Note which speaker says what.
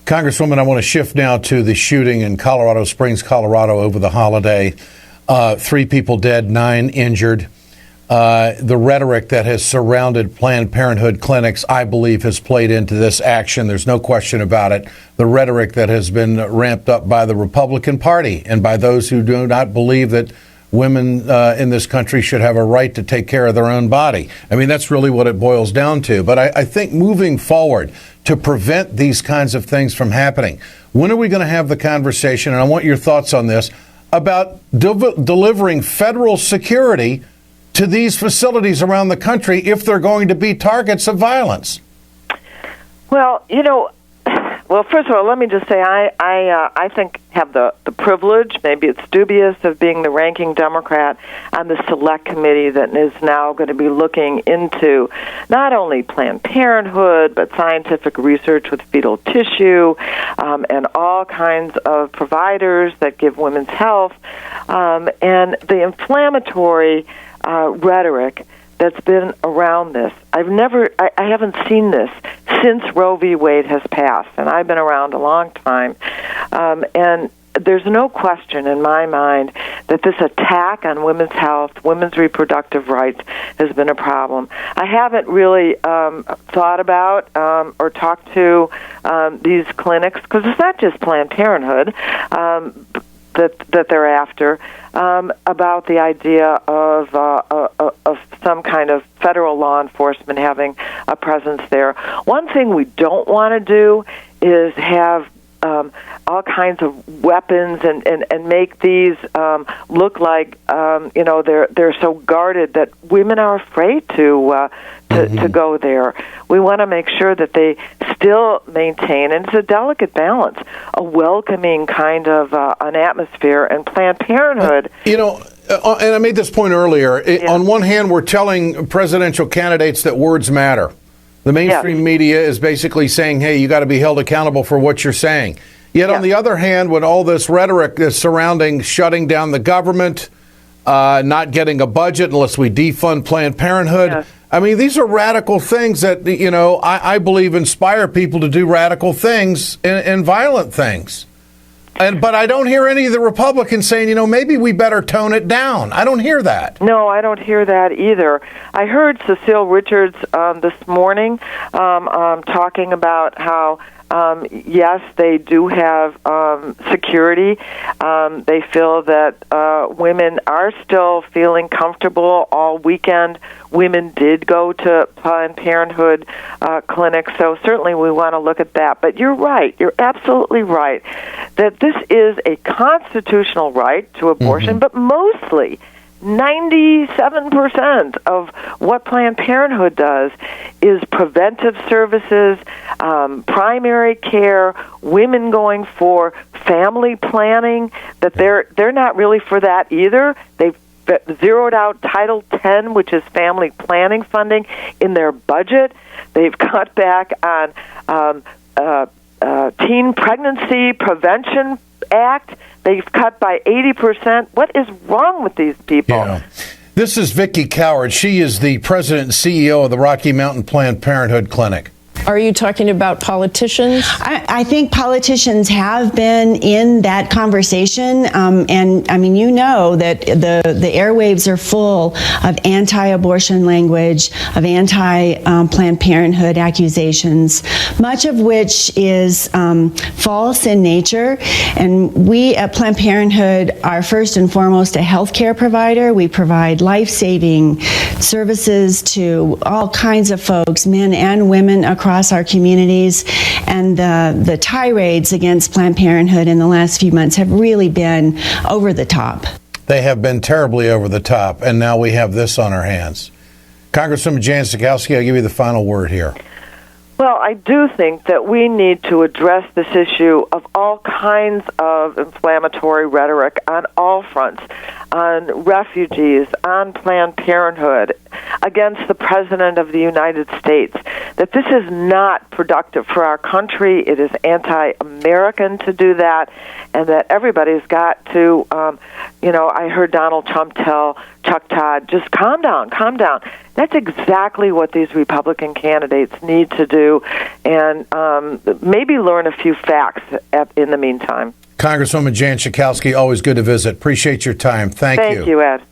Speaker 1: Congresswoman, I want to shift now to the shooting in Colorado Springs, Colorado over the holiday. 3 people dead, 9 injured. The rhetoric that has surrounded Planned Parenthood clinics, I believe, has played into this action. There's no question about it. The rhetoric that has been ramped up by the Republican Party and by those who do not believe that women in this country should have a right to take care of their own body. I mean, that's really what it boils down to. But I think moving forward to prevent these kinds of things from happening, when are we going to have the conversation, and I want your thoughts on this, about delivering federal security to these facilities around the country if they're going to be targets of violence?
Speaker 2: Well, first of all, let me just say I think have the privilege, maybe it's dubious, of being the ranking Democrat on the select committee that is now going to be looking into not only Planned Parenthood, but scientific research with fetal tissue and all kinds of providers that give women's health, and the inflammatory rhetoric that's been around this. I haven't seen this since Roe v. Wade has passed, and I've been around a long time. And there's no question in my mind that this attack on women's health, women's reproductive rights, has been a problem. I haven't really thought about or talked to these clinics, because it's not just Planned Parenthood that they're after, about the idea of some kind of federal law enforcement having a presence there. One thing we don't want to do is have all kinds of weapons and make these look like they're so guarded that women are afraid to go there. We want to make sure that they still maintain, and it's a delicate balance, a welcoming kind of an atmosphere. And Planned Parenthood,
Speaker 1: and I made this point earlier. On one hand, we're telling presidential candidates that words matter. The mainstream media is basically saying, hey, you got to be held accountable for what you're saying. Yet on the other hand, when all this rhetoric is surrounding shutting down the government, not getting a budget unless we defund Planned Parenthood, I mean, these are radical things that, I believe inspire people to do radical things and violent things. But I don't hear any of the Republicans saying, maybe we better tone it down. I don't hear that.
Speaker 2: No, I don't hear that either. I heard Cecile Richards this morning talking about how, yes, they do have security. They feel that women are still feeling comfortable all weekend. Women did go to Planned Parenthood clinics, so certainly we want to look at that. But you're right. You're absolutely right that this is a constitutional right to abortion, but mostly 97% of what Planned Parenthood does is preventive services, primary care, women going for family planning, that they're not really for that either. They've zeroed out Title X, which is family planning funding, in their budget. They've cut back on Teen Pregnancy Prevention Act. They've cut by 80%. What is wrong with these people?
Speaker 1: Yeah. This is Vicki Coward. She is the president and CEO of the Rocky Mountain Planned Parenthood Clinic.
Speaker 3: Are you talking about politicians?
Speaker 4: I think politicians have been in that conversation, and I mean, that the airwaves are full of anti-abortion language, of anti-Planned Parenthood accusations, much of which is false in nature. And we at Planned Parenthood are first and foremost a healthcare provider. We provide life-saving services to all kinds of folks, men and women across our communities, and the tirades against Planned Parenthood in the last few months have really been over the top.
Speaker 1: They have been terribly over the top, and now we have this on our hands. Congresswoman Jan Schakowsky, I'll give you the final word here.
Speaker 2: Well, I do think that we need to address this issue of all kinds of inflammatory rhetoric on all fronts. on refugees, on Planned Parenthood, against the President of the United States, that this is not productive for our country. It is anti-American to do that, and that everybody's got to, I heard Donald Trump tell Chuck Todd, just calm down, calm down. That's exactly what these Republican candidates need to do, and maybe learn a few facts in the meantime.
Speaker 1: Congresswoman Jan Schakowsky, always good to visit. Appreciate your time. Thank you.
Speaker 2: Thank you, Ed.